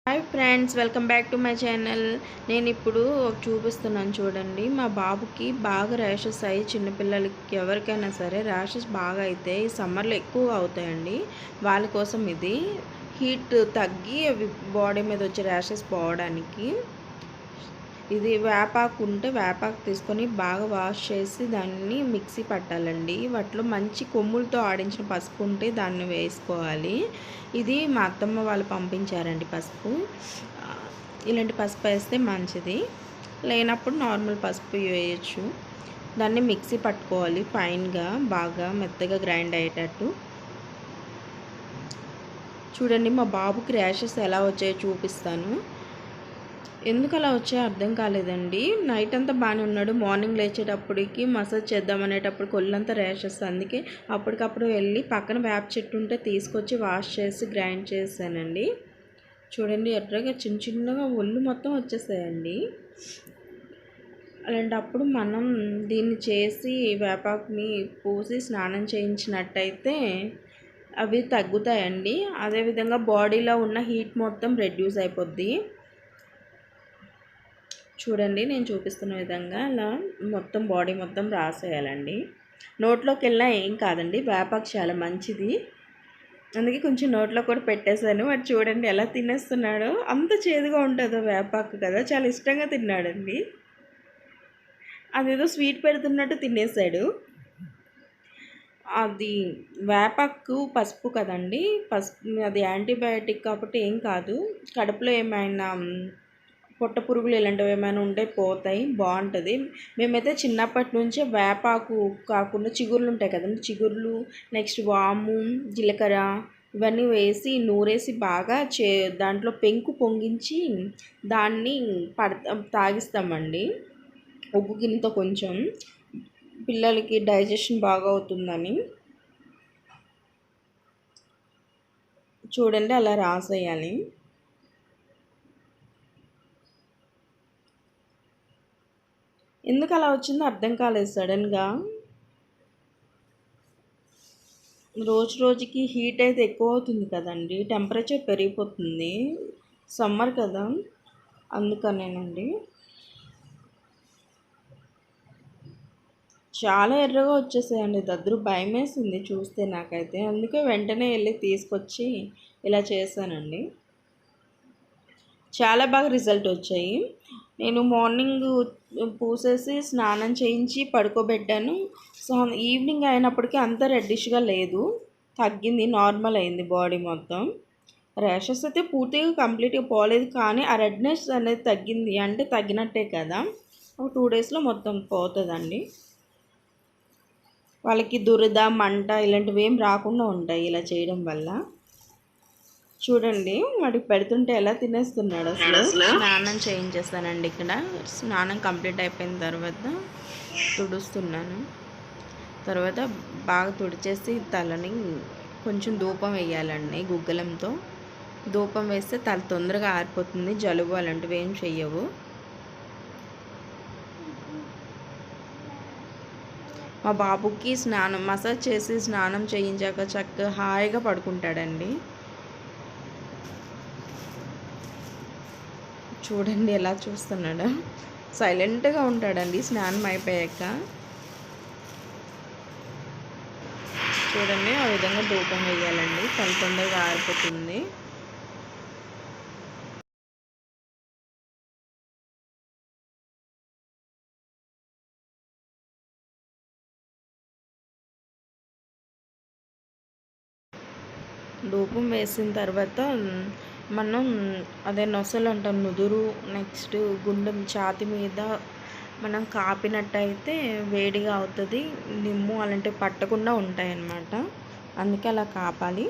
Hi friends, welcome back to my channel. నేను ఇప్పుడు చూపిస్తున్నాను చూడండి. మా బాబుకి బాగా ర్యాషెస్ అయ్యి, చిన్నపిల్లలకి ఎవరికైనా సరే ర్యాషెస్ బాగా అయితే ఈ సమ్మర్లో ఎక్కువ అవుతాయండి. వాళ్ళ కోసం ఇది హీట్ తగ్గి అవి బాడీ మీద వచ్చే ర్యాషెస్ పోవడానికి ఇది వేపాకు ఉంటే వేపాకు తీసుకొని బాగా వాష్ చేసి దాన్ని మిక్సీ పట్టాలండి. వాటిలో మంచి కొమ్ములతో ఆడించిన పసుపు ఉంటే దాన్ని వేసుకోవాలి. ఇది మా అత్తమ్మ వాళ్ళు పంపించారండి పసుపు. ఇలాంటి పసుపు వేస్తే మంచిది, లేనప్పుడు నార్మల్ పసుపు వేయచ్చు. దాన్ని మిక్సీ పట్టుకోవాలి ఫైన్గా, బాగా మెత్తగా గ్రైండ్ అయ్యేటట్టు. చూడండి మా బాబుకి ర్యాషెస్ ఎలా వచ్చాయో చూపిస్తాను. ఎందుకు అలా వచ్చాయో అర్థం కాలేదండి. నైట్ అంతా బాగానే ఉన్నాడు. మార్నింగ్ లేచేటప్పటికి మసాజ్ చేద్దామనేటప్పుడు కొళ్ళంతా ర్యాషెస్. అందుకే అప్పటికప్పుడు వెళ్ళి పక్కన వేప చెట్టు ఉంటే తీసుకొచ్చి వాష్ చేసి గ్రైండ్ చేశానండి. చూడండి ఎర్రగా చిన్న చిన్నగా ఒళ్ళు మొత్తం వచ్చేసాయండి. అలాంటప్పుడు మనం దీన్ని చేసి వేపాకుని పూసి స్నానం చేయించినట్టయితే అవి తగ్గుతాయండి. అదేవిధంగా బాడీలో ఉన్న హీట్ మొత్తం రెడ్యూస్ అయిపోద్ది. చూడండి నేను చూపిస్తున్న విధంగా అలా మొత్తం బాడీ మొత్తం రాసేయాలండి. నోట్లోకి వెళ్ళినా ఏం కాదండి, వేపాకు చాలా మంచిది. అందుకే కొంచెం నోట్లో కూడా పెట్టేశాను. వాడు చూడండి ఎలా తినేస్తున్నాడో. అంత చేదుగా ఉంటుందో వేపాకు కదా, చాలా ఇష్టంగా తిన్నాడండి. అదేదో స్వీట్ పెడుతున్నట్టు తినేసాడు. అది వేపాకు పసుపు కదండి, పసుపు అది యాంటీబయాటిక్ కాబట్టి ఏం కాదు. కడుపులో ఏమైనా పొట్ట పురుగులు ఇలాంటివి ఏమైనా ఉంటే పోతాయి, బాగుంటుంది. మేమైతే చిన్నప్పటి నుంచే వేపాకు కాకుండా చిగుర్లు ఉంటాయి కదండి, చిగుర్లు, నెక్స్ట్ వాము, జీలకర్ర ఇవన్నీ వేసి నూరేసి బాగా దాంట్లో పెంకు పొంగించి దాన్ని తాగిస్తామండి ఉప్పు గిన్నెతో. కొంచెం పిల్లలకి డైజెషన్ బాగా అవుతుందని. చూడండి అలా రాసేయాలి. ఎందుకు అలా వచ్చిందో అర్థం కాలేదు. సడన్గా రోజు రోజుకి హీట్ అయితే ఎక్కువ అవుతుంది కదండి, టెంపరేచర్ పెరిగిపోతుంది, సమ్మర్ కదా, అందుకనేనండి. చాలా ఎర్రగా వచ్చేసాయండి, దద్దురు భయం వేసింది చూస్తే నాకైతే. అందుకే వెంటనే వెళ్ళి తీసుకొచ్చి ఇలా చేశానండి. చాలా బాగా రిజల్ట్ వచ్చాయి. నేను మార్నింగ్ పూసేసి స్నానం చేయించి పడుకోబెట్టాను. ఈవినింగ్ అయినప్పటికీ అంత రెడ్డిష్గా లేదు, తగ్గింది, నార్మల్ అయింది బాడీ మొత్తం. ర్యాషెస్ అయితే పూర్తిగా కంప్లీట్గా పోలేదు, కానీ ఆ రెడ్నెస్ అనేది తగ్గింది అంటే తగ్గినట్టే కదా. ఒక 2 డేస్లో మొత్తం పోతుందండి. వాళ్ళకి దురద, మంట ఇలాంటివి ఏం రాకుండా ఉంటాయి ఇలా చేయడం వల్ల. చూడండి వాడికి పెడుతుంటే ఎలా తినేస్తున్నాడు అసలు. స్నానం చేయించేస్తానండి. ఇక్కడ స్నానం కంప్లీట్ అయిపోయిన తర్వాత తుడుస్తున్నాను. తర్వాత బాగా తుడిచేసి తలని కొంచెం ధూపం వేయాలండి గుగ్గలంతో. ధూపం వేస్తే తల తొందరగా ఆరిపోతుంది, జలుబు అలాంటివి ఏం చెయ్యవు. మా బాబుకి మసాజ్ చేసి స్నానం చేయించాక చక్కగా హాయిగా పడుకుంటాడండి. చూడండి ఎలా చూస్తున్నాడు, సైలెంట్గా ఉంటాడండి స్నానం అయిపోయాక. చూడండి ఆ విధంగా ధూపం వేయాలండి, తల తొందరగా ఆరిపోతుంది. ధూపం వేసిన తర్వాత మనం అదే నొసలు అంటాం, నుదురు, నెక్స్ట్ గుండెం, ఛాతి మీద మనం కాపినట్టయితే వేడిగా అవుతుంది, నిమ్ము అలాంటివి పట్టకుండా ఉంటాయన్నమాట. అందుకే అలా కాపాలి.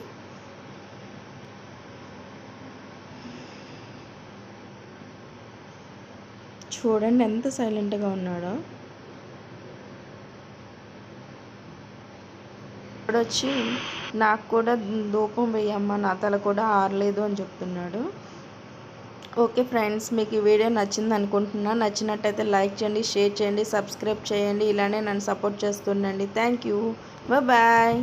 చూడండి ఎంత సైలెంట్గా ఉన్నాడో. వచ్చి నాకు కూడా ధూపం వేయమ్మా, నా తల కూడా ఆరలేదు అని చెప్తున్నాడు. ఓకే ఫ్రెండ్స్, మీకు ఈ వీడియో నచ్చింది అనుకుంటున్నా. నచ్చినట్టయితే లైక్ చేయండి, షేర్ చేయండి, సబ్స్క్రైబ్ చేయండి. ఇలానే నన్ను సపోర్ట్ చేస్తుండండి. Thank you, bye.